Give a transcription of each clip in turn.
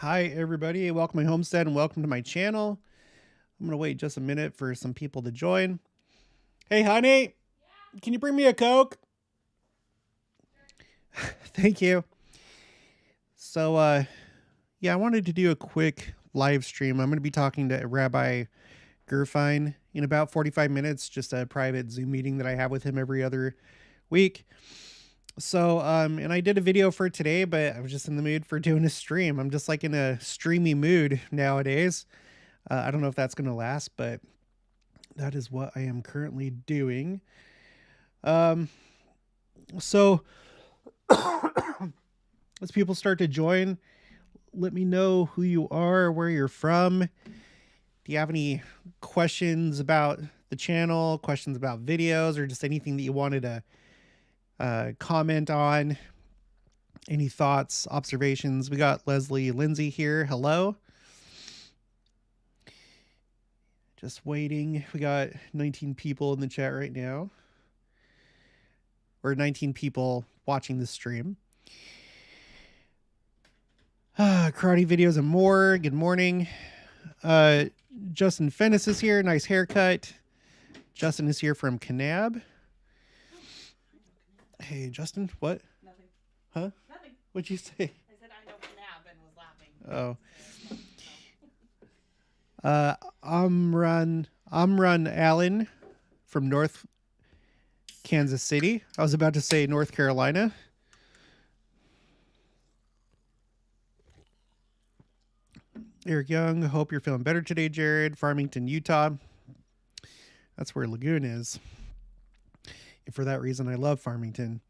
Hi everybody, welcome to my homestead and welcome to my channel. I'm gonna wait just a minute for some people to join. Hey honey, can you bring me a Coke? Thank you. So yeah, I wanted to do a quick live stream. I'm gonna be talking to Rabbi Gerfine in about 45 minutes, just a private Zoom meeting that I have with him every other week. So, and I did a video for today, but I was just in the mood for doing a stream. I'm just like in a streamy mood nowadays. I don't know if that's going to last, but that is what I am currently doing. So as people start to join, let me know who you are, where you're from. Do you have any questions about the channel, questions about videos, or just anything that you wanted to comment on? Any thoughts, observations? We got Leslie Lindsay here. Hello. Just waiting. We got 19 people in the chat right now, or 19 people watching the stream. Karate videos and more. Good morning. Justin Fennis is here. Nice haircut. Justin is here from Kanab. Hey, Justin, what? Nothing. Huh? Nothing. What'd you say? I said I know Kanab and was laughing. Amran Allen from North Kansas City. I was about to say North Carolina. Eric Young, hope you're feeling better today, Jared. Farmington, Utah. That's where Lagoon is. And for that reason, I love Farmington.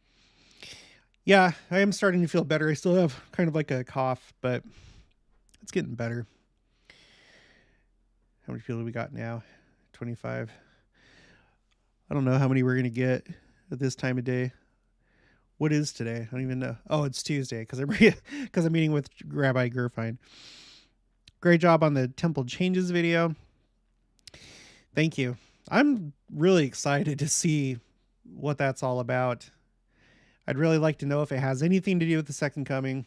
Yeah, I am starting to feel better. I still have kind of like a cough, but it's getting better. How many people do we got now? 25. I don't know how many we're going to get at this time of day. What is today? I don't even know. Oh, it's Tuesday because I'm meeting with Rabbi Gerfine. Great job on the temple changes video. Thank you. I'm really excited to see what that's all about. I'd really like to know if it has anything to do with the second coming.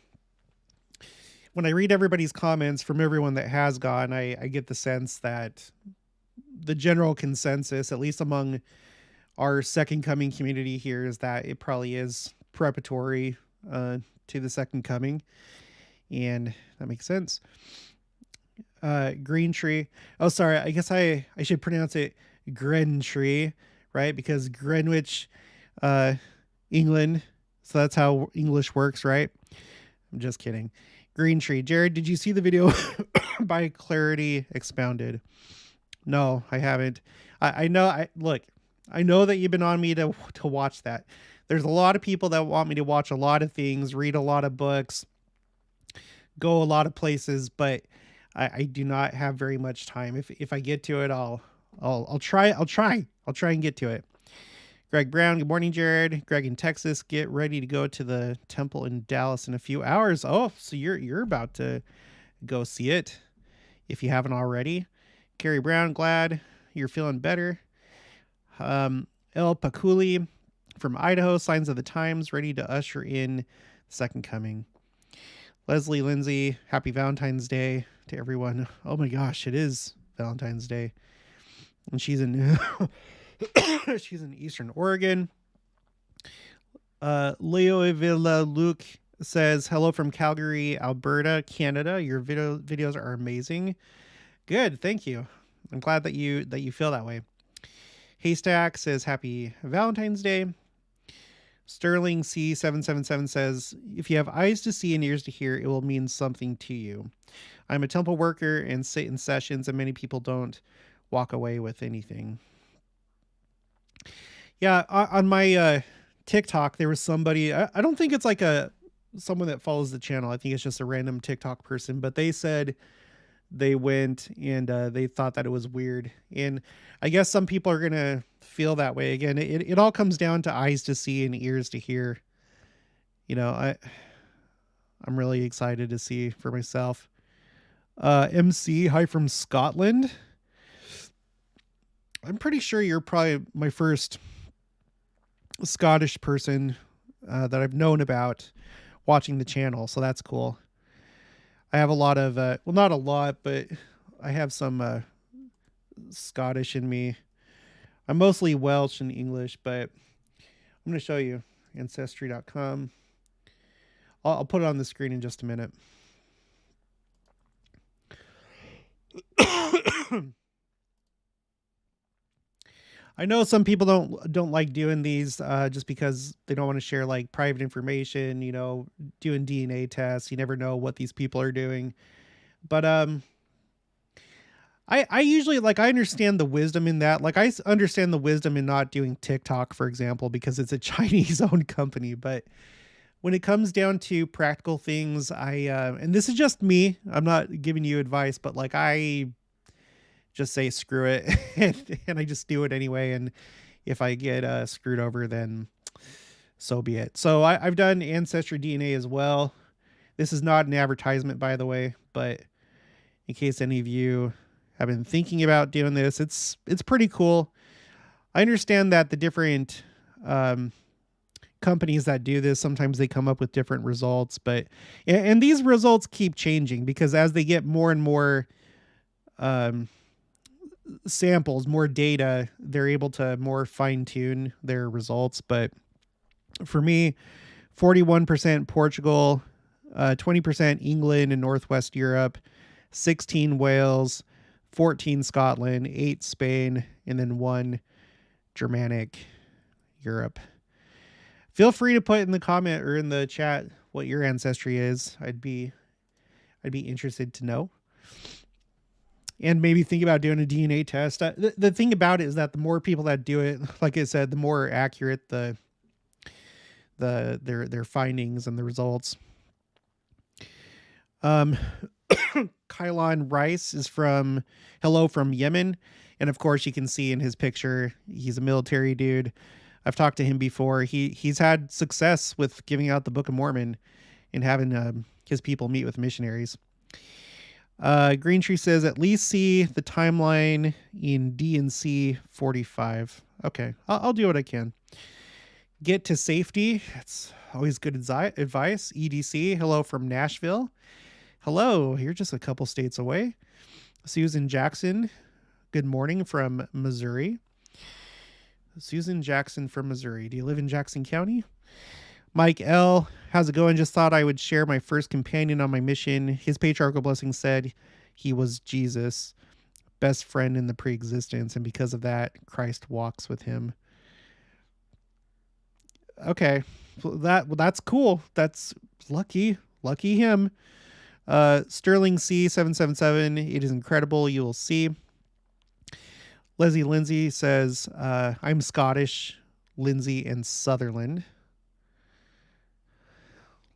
When I read everybody's comments from everyone that has gone, I get the sense that the general consensus, at least among our second coming community here, is that it probably is preparatory to the second coming. And that makes sense. Green Tree. Oh, sorry. I guess I should pronounce it Gren Tree, right? Because Greenwich, England. So that's how English works, right? I'm just kidding. Green Tree. Jared, did you see the video by Clarity Expounded? No, I haven't. I know that you've been on me to watch that. There's a lot of people that want me to watch a lot of things, read a lot of books, go a lot of places, but I do not have very much time. If I get to it, I'll try and get to it. Greg Brown, good morning, Jared. Greg in Texas, get ready to go to the temple in Dallas in a few hours. Oh, so you're about to go see it if you haven't already. Carrie Brown, glad you're feeling better. El Pakuli from Idaho, Signs of the Times, ready to usher in second coming. Leslie Lindsay, happy Valentine's Day to everyone. Oh my gosh, it is Valentine's Day. And she's in she's in Eastern Oregon. Leo Villa Luke says, hello from Calgary, Alberta, Canada. Your videos are amazing. Good, thank you. I'm glad that you feel that way. Haystack says, happy Valentine's Day. Sterling C777 says, if you have eyes to see and ears to hear, it will mean something to you. I'm a temple worker and sit in sessions, and many people don't walk away with anything. Yeah, on my TikTok, there was somebody, I don't think it's like someone that follows the channel. I think it's just a random TikTok person, but they said they went and they thought that it was weird. And I guess some people are going to feel that way. Again, it all comes down to eyes to see and ears to hear. You know, I'm really excited to see for myself. MC, hi from Scotland. I'm pretty sure you're probably my first Scottish person that I've known about watching the channel. So that's cool. I have a lot of, well, not a lot, but I have some Scottish in me. I'm mostly Welsh and English, but I'm going to show you Ancestry.com. I'll put it on the screen in just a minute. I know some people don't like doing these just because they don't want to share like private information, you know, doing DNA tests. You never know what these people are doing. But I usually like, I understand the wisdom in that. Like I understand the wisdom in not doing TikTok, for example, because it's a Chinese owned company. But when it comes down to practical things, and this is just me, I'm not giving you advice, but like I just say screw it and I just do it anyway. And if I get screwed over, then so be it. So I've done Ancestry DNA as well. This is not an advertisement, by the way, but in case any of you have been thinking about doing this, it's pretty cool. I understand that the different companies that do this, sometimes they come up with different results, but and these results keep changing because as they get more and more samples, more data, they're able to more fine tune their results. But for me, 41% Portugal, 20% England and Northwest Europe, 16 Wales, 14 Scotland, 8 Spain, and then 1 Germanic Europe. Feel free to put in the comment or in the chat what your ancestry is. I'd be interested to know. And maybe think about doing a DNA test. The thing about it is that the more people that do it, like I said, the more accurate their findings and the results. Kylon Rice is hello from Yemen. And of course you can see in his picture, he's a military dude. I've talked to him before. He's had success with giving out the Book of Mormon and having his people meet with missionaries. Green Tree says, at least see the timeline in DNC 45. Okay, I'll do what I can. Get to safety. That's always good advice. EDC, hello from Nashville. Hello, you're just a couple states away. Susan Jackson, good morning from Missouri. Susan Jackson from Missouri. Do you live in Jackson County? Mike L, how's it going? Just thought I would share my first companion on my mission. His patriarchal blessing said he was Jesus, best friend in the pre-existence, and because of that, Christ walks with him. Okay, that's cool. That's lucky him. Sterling C777, it is incredible. You will see. Leslie Lindsay says, I'm Scottish, Lindsay and Sutherland.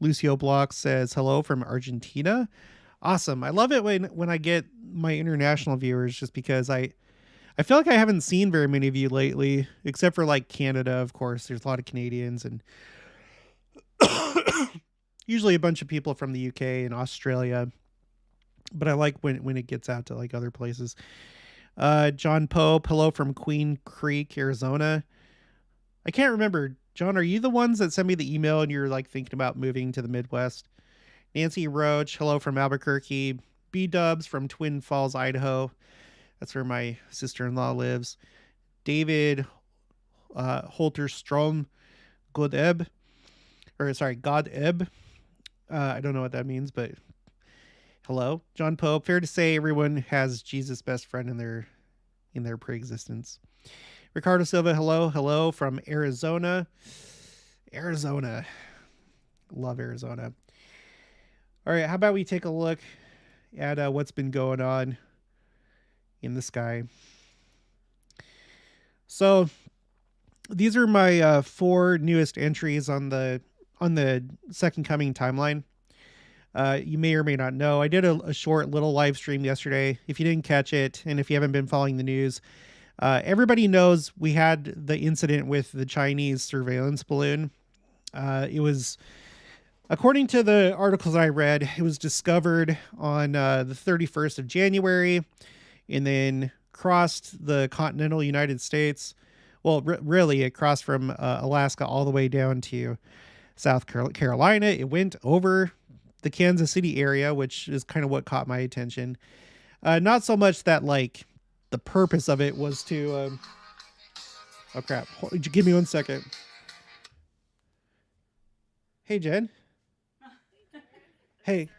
Lucio Block says, hello from Argentina. Awesome. I love it when I get my international viewers, just because I feel like I haven't seen very many of you lately, except for like Canada, of course. There's a lot of Canadians and usually a bunch of people from the UK and Australia. But I like when it gets out to like other places. John Pope, hello from Queen Creek, Arizona. I can't remember. John, are you the ones that sent me the email and you're like thinking about moving to the Midwest? Nancy Roach, hello from Albuquerque. B-Dubs from Twin Falls, Idaho. That's where my sister-in-law lives. David Holterstrom Godeb. I don't know what that means, but hello. John Pope. Fair to say everyone has Jesus' best friend in their pre-existence. Ricardo Silva, hello from Arizona. Love Arizona. All right, how about we take a look at what's been going on in the sky. So these are my 4 newest entries on the Second Coming timeline. You may or may not know, I did a short little live stream yesterday. If you didn't catch it, and if you haven't been following the news, everybody knows we had the incident with the Chinese surveillance balloon. It was, according to the articles I read, it was discovered on the 31st of January and then crossed the continental United States. Well, really, it crossed from Alaska all the way down to South Carolina. It went over the Kansas City area, which is kind of what caught my attention. Not so much that like the purpose of it was to. Oh crap! Give me 1 second. Hey Jen. Hey.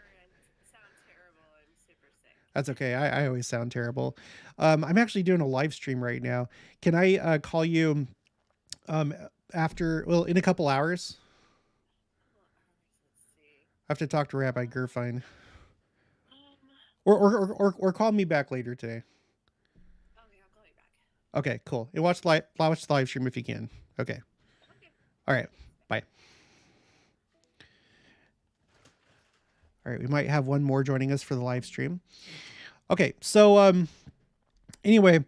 That's okay. I always sound terrible. I'm actually doing a live stream right now. Can I call you after, well, in a couple hours? I have to talk to Rabbi Gerfine. Or call me back later today. Okay, I'll call you back. Okay, cool. And watch the live stream if you can. Okay. All right. Bye. All right, we might have one more joining us for the live stream. Okay, so anyway,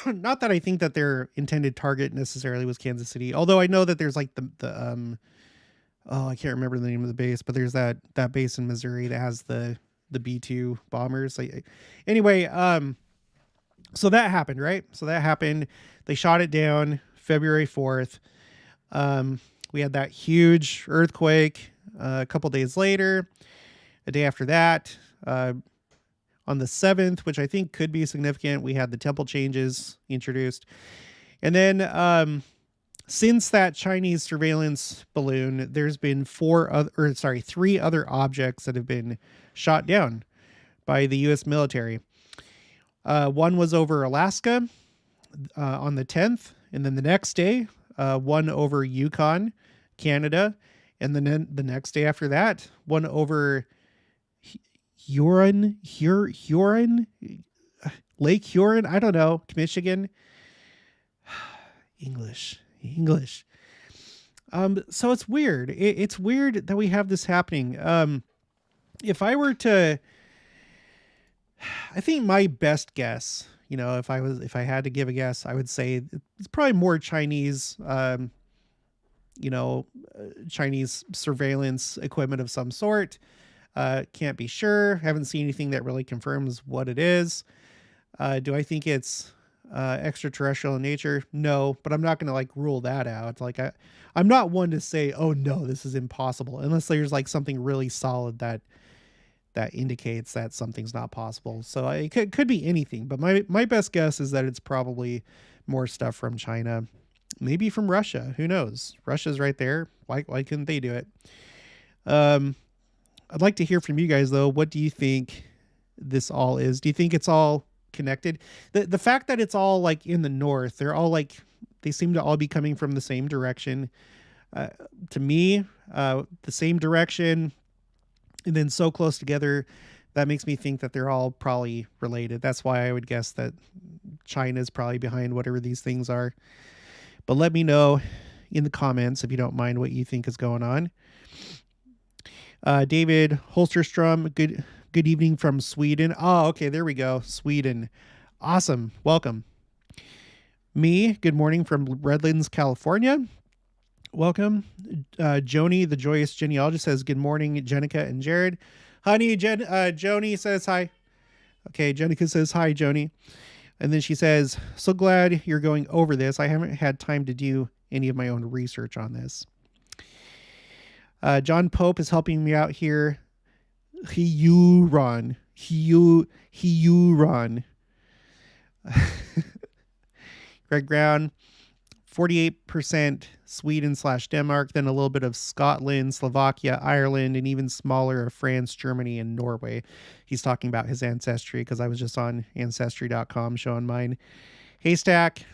not that I think that their intended target necessarily was Kansas City, although I know that there's like the I can't remember the name of the base, but there's that base in Missouri that has the B-2 bombers. Anyway, so that happened, right? So that happened. They shot it down February 4th. We had that huge earthquake a couple days later. A day after that, on the 7th, which I think could be significant, we had the temple changes introduced. And then since that Chinese surveillance balloon, there's been three other objects that have been shot down by the U.S. military. One was over Alaska on the 10th, and then the next day, one over Yukon, Canada, and then the next day after that, one over Huron, Lake Huron, I don't know, Michigan. English. So it's weird. It's weird that we have this happening. If I were to, I think my best guess, if I had to give a guess, I would say it's probably more Chinese, Chinese surveillance equipment of some sort. Can't be sure. Haven't seen anything that really confirms what it is. Do I think it's extraterrestrial in nature? No, but I'm not going to rule that out. I'm not one to say, oh no, this is impossible, unless there's something really solid that indicates that something's not possible. So it could be anything, but my best guess is that it's probably more stuff from China, maybe from Russia. Who knows? Russia's right there. Why couldn't they do it? I'd like to hear from you guys though. What do you think this all is? Do you think it's all connected? The fact that it's all in the north, they're all they seem to all be coming from the same direction. To me, the same direction, and then so close together, that makes me think that they're all probably related. That's why I would guess that China is probably behind whatever these things are. But let me know in the comments if you don't mind what you think is going on. David Holsterstrom, good evening from Sweden. Oh, okay, there we go. Sweden. Awesome. Welcome. Me, good morning from Redlands, California. Welcome. Joni, the joyous genealogist, says good morning, Jenica and Jared. Honey, Joni says hi. Okay, Jenica says hi, Joni. And then she says, so glad you're going over this. I haven't had time to do any of my own research on this. John Pope is helping me out here. Huron. Greg Brown, 48% Sweden/Denmark, then a little bit of Scotland, Slovakia, Ireland, and even smaller of France, Germany, and Norway. He's talking about his ancestry because I was just on Ancestry.com showing mine. Haystack.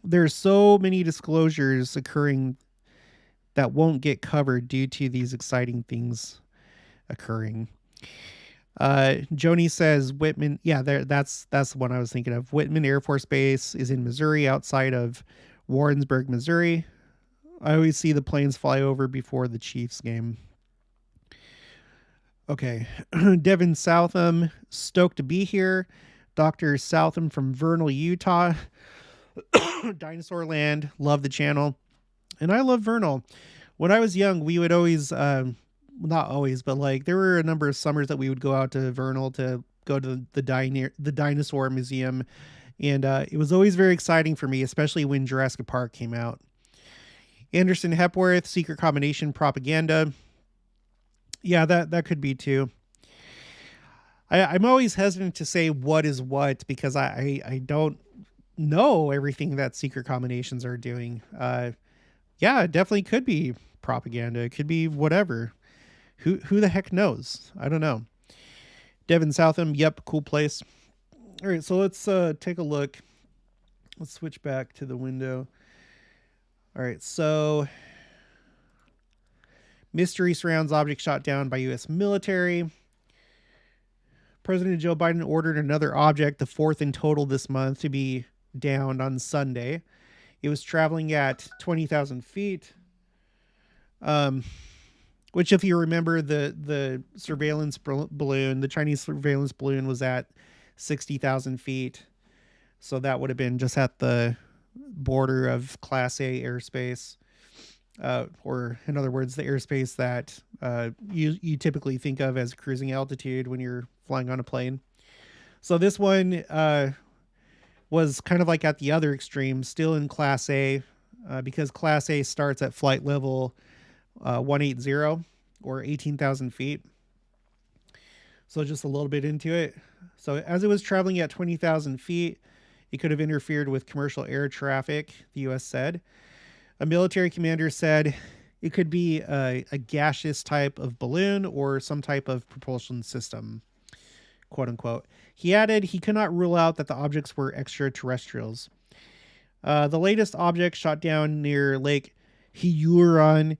There's so many disclosures occurring that won't get covered due to these exciting things occurring. Joni says Whitman. Yeah, that's the one I was thinking of. Whitman Air Force Base is in Missouri, outside of Warrensburg, Missouri. I always see the planes fly over before the Chiefs game. Okay. Devin Southam, stoked to be here. Dr. Southam from Vernal, Utah. Dinosaur Land, love the channel. And I love Vernal. When I was young, we would always, not always, but there were a number of summers that we would go out to Vernal to go to the dinosaur museum. And it was always very exciting for me, especially when Jurassic Park came out. Anderson Hepworth, secret combination propaganda. Yeah, that could be too. I'm always hesitant to say what is what because I don't know everything that secret combinations are doing. Yeah, it definitely could be propaganda. It could be whatever. Who the heck knows? I don't know. Devin Southam, yep, cool place. All right, so let's take a look. Let's switch back to the window. All right, so mystery surrounds object shot down by U.S. military. President Joe Biden ordered another object, the fourth in total this month, to be downed on Sunday. It was traveling at 20,000 feet. Which, if you remember, the surveillance balloon, the Chinese surveillance balloon was at 60,000 feet. So that would have been just at the border of Class A airspace. Or in other words, the airspace that you typically think of as cruising altitude when you're flying on a plane. So this one was kind of like at the other extreme, still in Class A, because Class A starts at flight level 180 or 18,000 feet. So just a little bit into it. So as it was traveling at 20,000 feet, it could have interfered with commercial air traffic, the U.S. said. A military commander said it could be a gaseous type of balloon or some type of propulsion system, quote unquote. He added he could not rule out that the objects were extraterrestrials. The latest object shot down near Lake Huron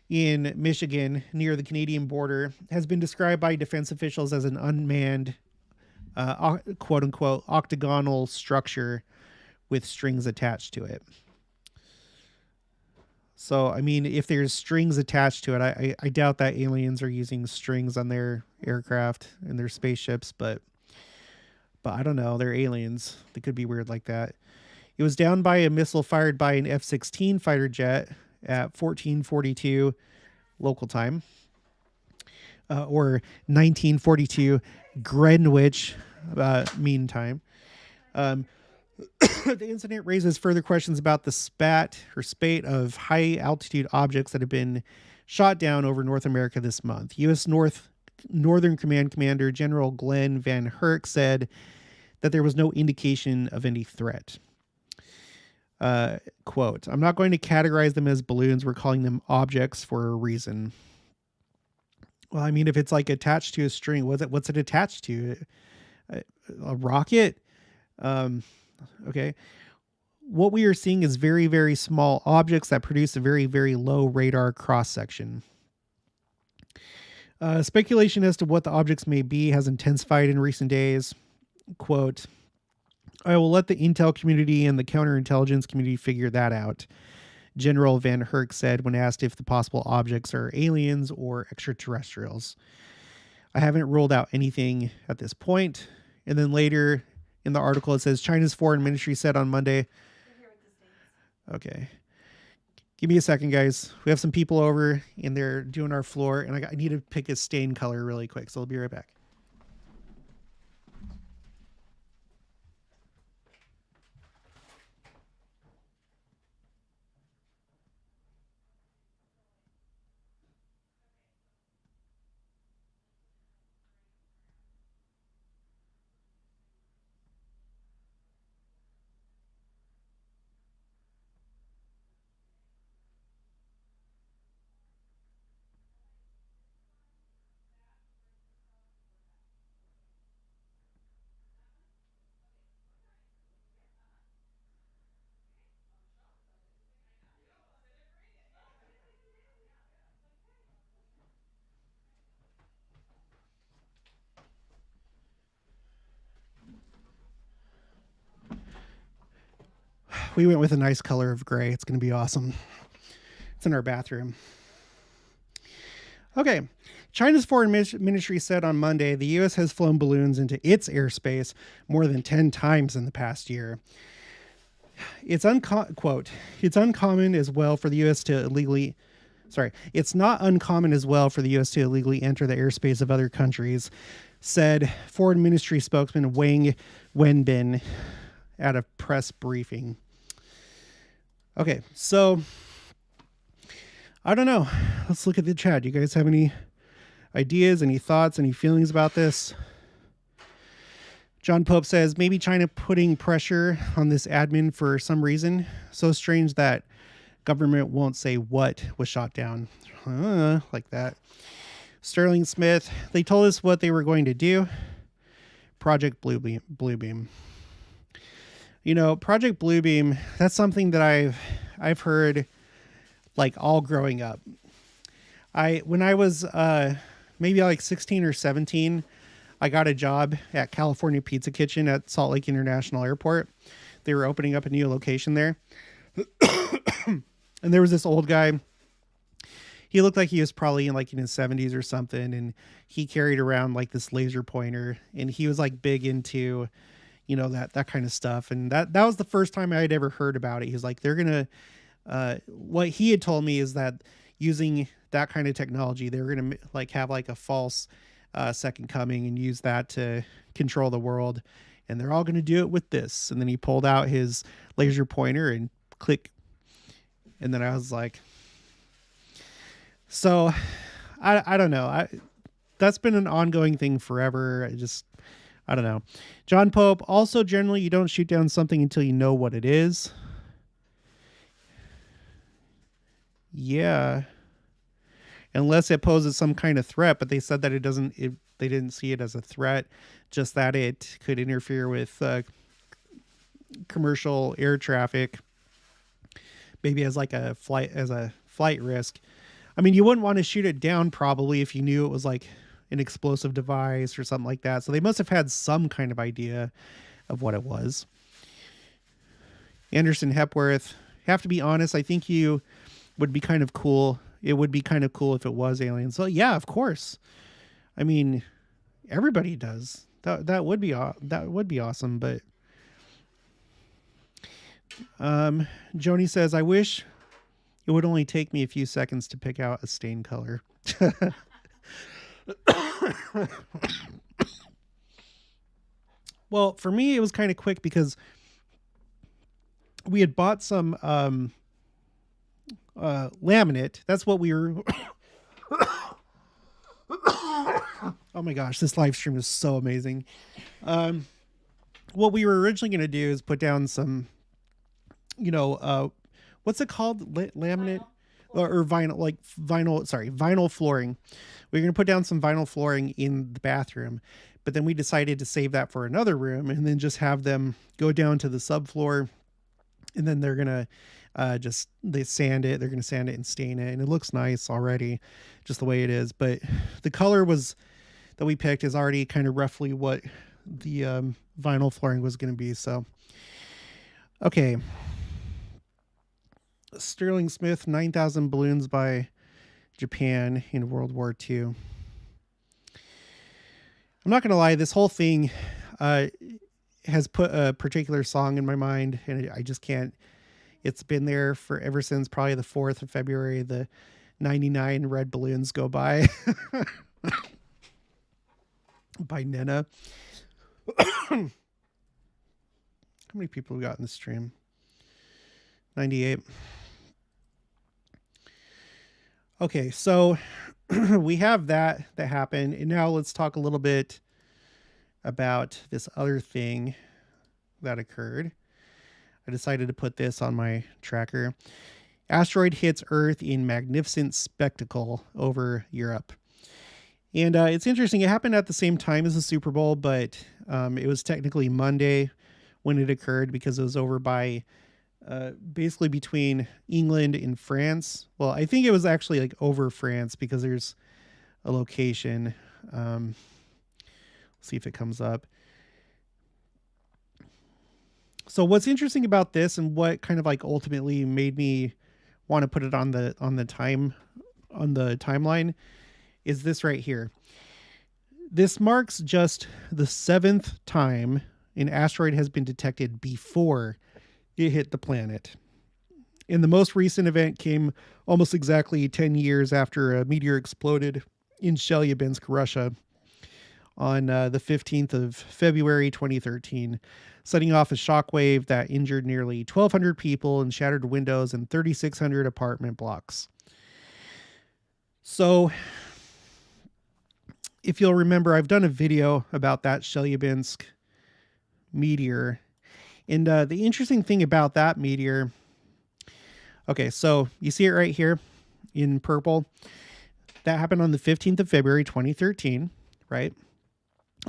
in Michigan, near the Canadian border, has been described by defense officials as an unmanned, quote unquote, octagonal structure with strings attached to it. So, I mean, if there's strings attached to it, I doubt that aliens are using strings on their aircraft and their spaceships, but I don't know. They're aliens. They could be weird like that. It was downed by a missile fired by an F-16 fighter jet at 14:42 local time, or 1942 Greenwich mean time. The incident raises further questions about the spate of high altitude objects that have been shot down over North America this month. U.S. Northern Command Commander General Glenn Van Herk said that there was no indication of any threat. Quote, I'm not going to categorize them as balloons. We're calling them objects for a reason. Well, I mean, if it's like attached to a string, what's it attached to? A rocket? Okay. What we are seeing is very, very small objects that produce a very, very low radar cross section. Speculation as to what the objects may be has intensified in recent days. Quote, I will let the intel community and the counterintelligence community figure that out, General Van Herk said when asked if the possible objects are aliens or extraterrestrials. I haven't ruled out anything at this point. And then later in the article, it says China's foreign ministry said on Monday. Okay. Give me a second, guys. We have some people over and they're doing our floor, and I need to pick a stain color really quick, so I'll be right back. We went with a nice color of gray. It's going to be awesome. It's in our bathroom. Okay. China's foreign ministry said on Monday the U.S. has flown balloons into its airspace more than 10 times in the past year. It's uncommon as well for the U.S. to illegally... it's not uncommon as well for the U.S. to illegally enter the airspace of other countries, said Foreign Ministry spokesman Wang Wenbin at a press briefing. Okay, so I don't know. Let's look at the chat. You guys have any ideas, any thoughts, any feelings about this? John Pope says maybe China putting pressure on this admin for some reason. So strange that government won't say what was shot down. Like that. Sterling Smith, they told us what they were going to do. Project Bluebeam. You know, Project Bluebeam, that's something that I've heard like all growing up. When I was maybe like 16 or 17, I got a job at California Pizza Kitchen at Salt Lake International Airport. They were opening up a new location there. And there was this old guy. He looked like he was probably in his 70s or something, and he carried around like this laser pointer, and he was like big into, you know, that kind of stuff. And that was the first time I had ever heard about it. He's like, they're gonna what he had told me is that using that kind of technology, they're gonna like have like a false second coming and use that to control the world, and they're all gonna do it with this. And then he pulled out his laser pointer and click, and then I was like, so I don't know. That's been an ongoing thing forever. I don't know. John Pope, also generally you don't shoot down something until you know what it is. Yeah. Unless it poses some kind of threat, but they said that they didn't see it as a threat, just that it could interfere with commercial air traffic, maybe as a flight risk. I mean, you wouldn't want to shoot it down probably if you knew it was like an explosive device or something like that. So they must have had some kind of idea of what it was. Anderson Hepworth, have to be honest, I think you would be kind of cool. It would be kind of cool if it was aliens. So yeah, of course. I mean, everybody does. That would be awesome, but Joni says, I wish it would only take me a few seconds to pick out a stain color. Well, for me, it was kind of quick because we had bought some laminate. That's what we were. Oh my gosh, this live stream is so amazing. What we were originally going to do is put down some, what's it called? Laminate or vinyl, vinyl flooring. We were going to put down some vinyl flooring in the bathroom, but then we decided to save that for another room and then just have them go down to the subfloor, and then they're going to they sand it. They're going to sand it and stain it, and it looks nice already, just the way it is. But the color that we picked is already kind of roughly what the vinyl flooring was going to be. So, okay. Sterling Smith, 9,000 balloons by Japan in World War II. I'm not going to lie, this whole thing has put a particular song in my mind, and I just can't. It's been there for ever since probably the 4th of February. The 99 red balloons go by by Nena. How many people we got in the stream? 98. Okay, so we have that happened, and now let's talk a little bit about this other thing that occurred. I decided to put this on my tracker. Asteroid hits Earth in magnificent spectacle over Europe. And it's interesting. It happened at the same time as the Super Bowl, but it was technically Monday when it occurred because it was over by basically between England and France. Well, I think it was actually like over France because there's a location. Let's see if it comes up. So what's interesting about this and what kind of like ultimately made me want to put it on the timeline is this right here. This marks just the 7th time an asteroid has been detected before it hit the planet. And the most recent event came almost exactly 10 years after a meteor exploded in Chelyabinsk, Russia on the 15th of February 2013, setting off a shockwave that injured nearly 1,200 people and shattered windows in 3,600 apartment blocks. So if you'll remember, I've done a video about that Chelyabinsk meteor. And the interesting thing about that meteor, okay, so you see it right here in purple. That happened on the 15th of February, 2013, right?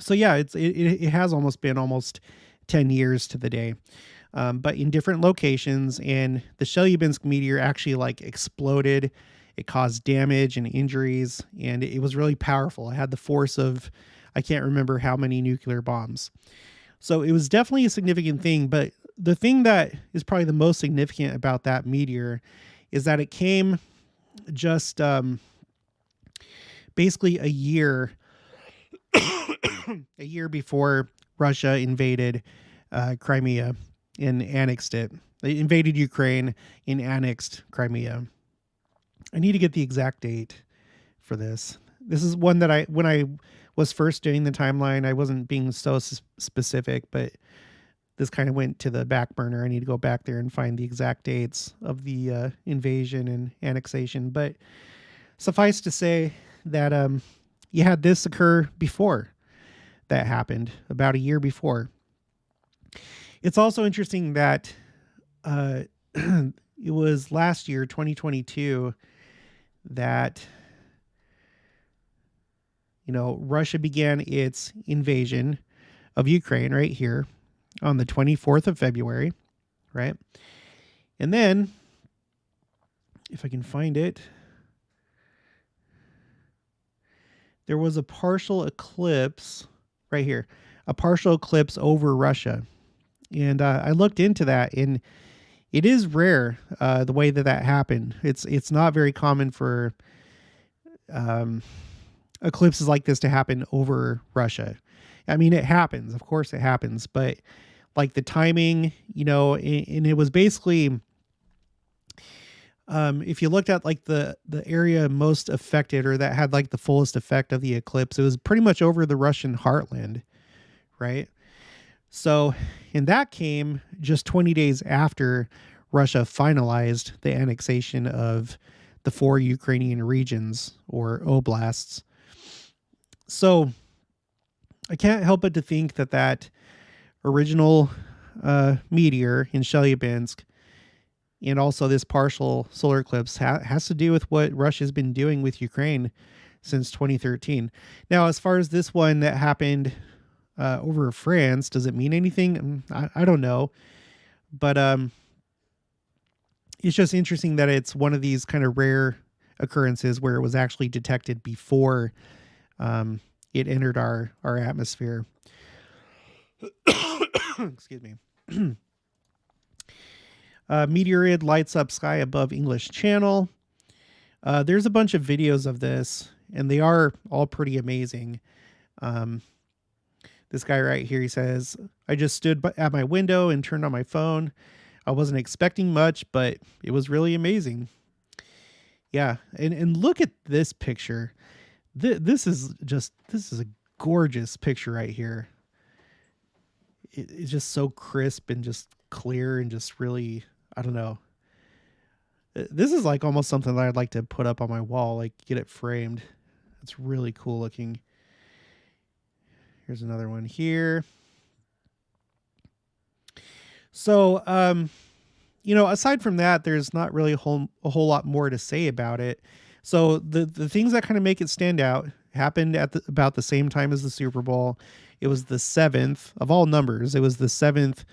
So yeah, it has almost been almost 10 years to the day. But in different locations, and the Chelyabinsk meteor actually like exploded. It caused damage and injuries, and it was really powerful. It had the force of, I can't remember how many nuclear bombs. So it was definitely a significant thing. But the thing that is probably the most significant about that meteor is that it came just basically a year before Russia invaded Crimea and annexed it. They invaded Ukraine and annexed Crimea. I need to get the exact date for this. This is one that when I was first doing the timeline, I wasn't being so specific, but this kind of went to the back burner. I need to go back there and find the exact dates of the invasion and annexation. But suffice to say that you had this occur before that happened, about a year before. It's also interesting that it was last year, 2022, that Russia began its invasion of Ukraine right here on the 24th of February, right? And then, if I can find it, there was a partial eclipse right here, a partial eclipse over Russia. And I looked into that, and it is rare the way that happened. It's not very common for eclipses like this to happen over Russia. I mean, it happens, of course it happens, but like the timing, and it was basically, if you looked at like the area most affected, or that had like the fullest effect of the eclipse, it was pretty much over the Russian heartland, right? So, and that came just 20 days after Russia finalized the annexation of the 4 Ukrainian regions, or oblasts. So I can't help but to think that original meteor in Chelyabinsk, and also this partial solar eclipse, has to do with what Russia's been doing with Ukraine since 2013. Now, as far as this one that happened over France, does it mean anything? I don't know. But it's just interesting that it's one of these kind of rare occurrences where it was actually detected before it entered our atmosphere. Excuse me. Meteoroid lights up sky above English Channel. There's a bunch of videos of this, and they are all pretty amazing. This guy right here, he says, I just stood at my window and turned on my phone. I wasn't expecting much, but it was really amazing. Yeah, and look at this picture. This is a gorgeous picture right here. It's just so crisp and just clear and just really, I don't know. This is like almost something that I'd like to put up on my wall, like get it framed. It's really cool looking. Here's another one here. So, aside from that, there's not really a whole lot more to say about it. So the things that kind of make it stand out happened at about the same time as the Super Bowl. It was the 7th of all numbers. It was the 7th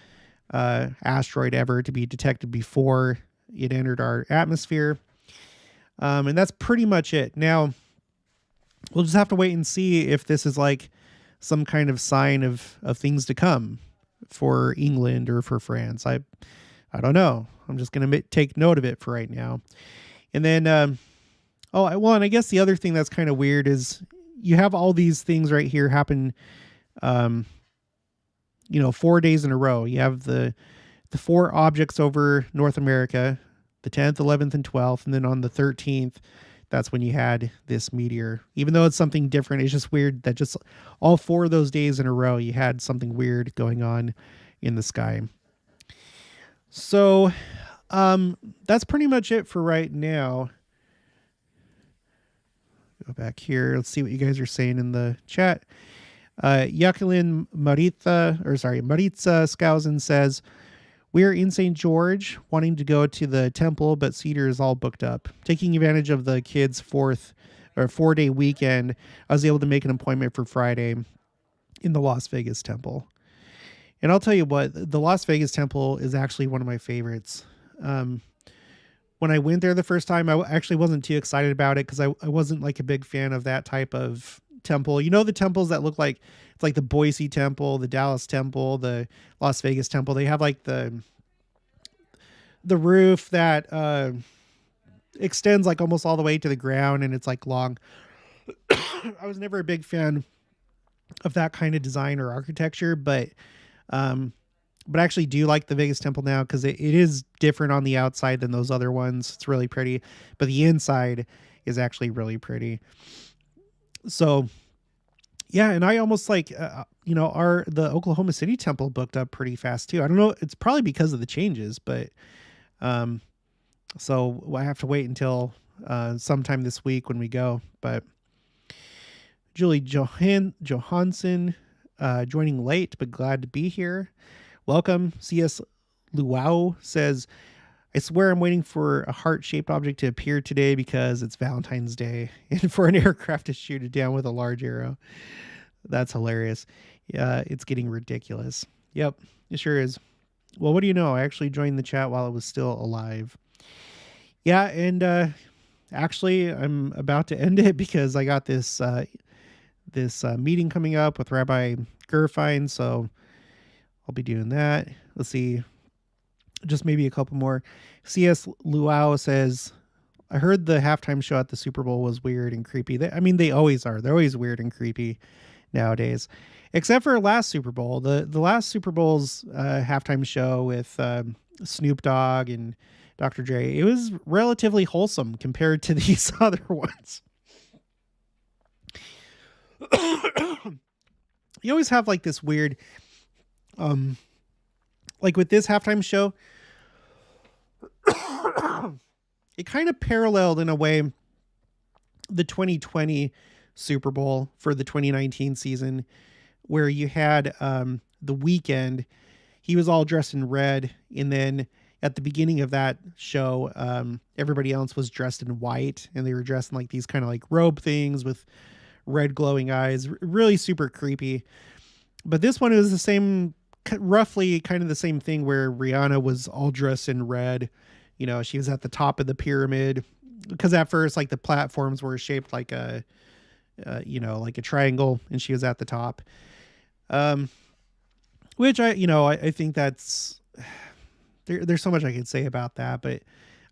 asteroid ever to be detected before it entered our atmosphere. And that's pretty much it. Now, we'll just have to wait and see if this is like some kind of sign of things to come for England or for France. I don't know. I'm just going to take note of it for right now. And then, and I guess the other thing that's kind of weird is you have all these things right here happen, 4 days in a row. You have the 4 objects over North America, the 10th, 11th, and 12th. And then on the 13th, that's when you had this meteor. Even though it's something different, it's just weird that just all 4 of those days in a row, you had something weird going on in the sky. So that's pretty much it for right now. back here. Let's see what you guys are saying in the chat. Jacqueline Maritza Skousen says, we are in St. George, wanting to go to the temple, but Cedar is all booked up. Taking advantage of the kids' 4-day weekend, I was able to make an appointment for Friday in the Las Vegas temple. And I'll tell you what, the Las Vegas temple is actually one of my favorites. When I went there the first time, I actually wasn't too excited about it because I wasn't like a big fan of that type of temple. You know, the temples that look like, it's like the Boise temple, the Dallas temple, the Las Vegas temple. They have like the roof that extends like almost all the way to the ground, and it's like long. I was never a big fan of that kind of design or architecture, but I actually do like the Vegas temple now because it is different on the outside than those other ones. It's really pretty, but the inside is actually really pretty. So yeah, and I almost like, the Oklahoma City temple booked up pretty fast too. I don't know. It's probably because of the changes, but so I have to wait until sometime this week when we go. But Julie Johansson, joining late, but glad to be here. Welcome. CS Luau says, I swear I'm waiting for a heart-shaped object to appear today because it's Valentine's Day and for an aircraft to shoot it down with a large arrow. That's hilarious. Yeah, it's getting ridiculous. Yep, it sure is. Well, what do you know? I actually joined the chat while it was still alive. Yeah, and actually, I'm about to end it because I got this meeting coming up with Rabbi Gerfine, so I'll be doing that. Let's see. Just maybe a couple more. CS Luau says, I heard the halftime show at the Super Bowl was weird and creepy. They always are. They're always weird and creepy nowadays. Except for last Super Bowl. The last Super Bowl's halftime show with Snoop Dogg and Dr. Dre, it was relatively wholesome compared to these other ones. You always have like this weird, like with this halftime show, it kind of paralleled in a way the 2020 Super Bowl for the 2019 season, where you had the Weeknd. He was all dressed in red, and then at the beginning of that show, everybody else was dressed in white, and they were dressed in like these kind of like robe things with red glowing eyes, really super creepy. But this one, it was the same, roughly kind of the same thing, where Rihanna was all dressed in red. You know, she was at the top of the pyramid, because at first like the platforms were shaped like a like a triangle, and she was at the top. Which I think that's, there's so much I could say about that, but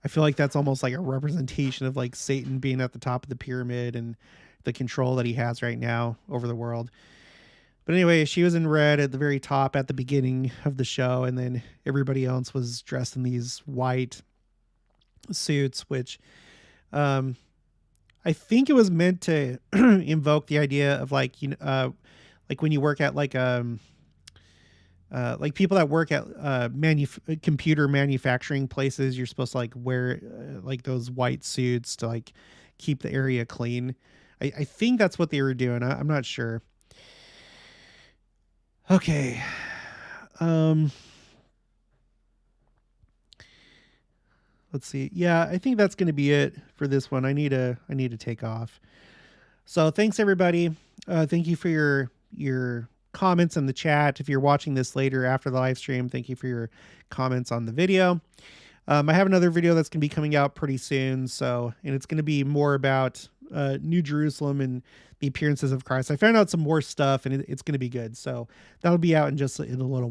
I feel like that's almost like a representation of like Satan being at the top of the pyramid and the control that he has right now over the world. But anyway, she was in red at the very top at the beginning of the show, and then everybody else was dressed in these white suits, which I think it was meant to invoke the idea of like, like when you work at like people that work at computer manufacturing places, you're supposed to like wear like those white suits to like keep the area clean. I think that's what they were doing. I'm not sure. Okay. Let's see. Yeah, I think that's going to be it for this one. I need to take off. So thanks everybody. Thank you for your comments in the chat. If you're watching this later after the live stream, thank you for your comments on the video. I have another video that's going to be coming out pretty soon. And it's going to be more about New Jerusalem and the appearances of Christ. I found out some more stuff, and it's going to be good. So that'll be out in a little while.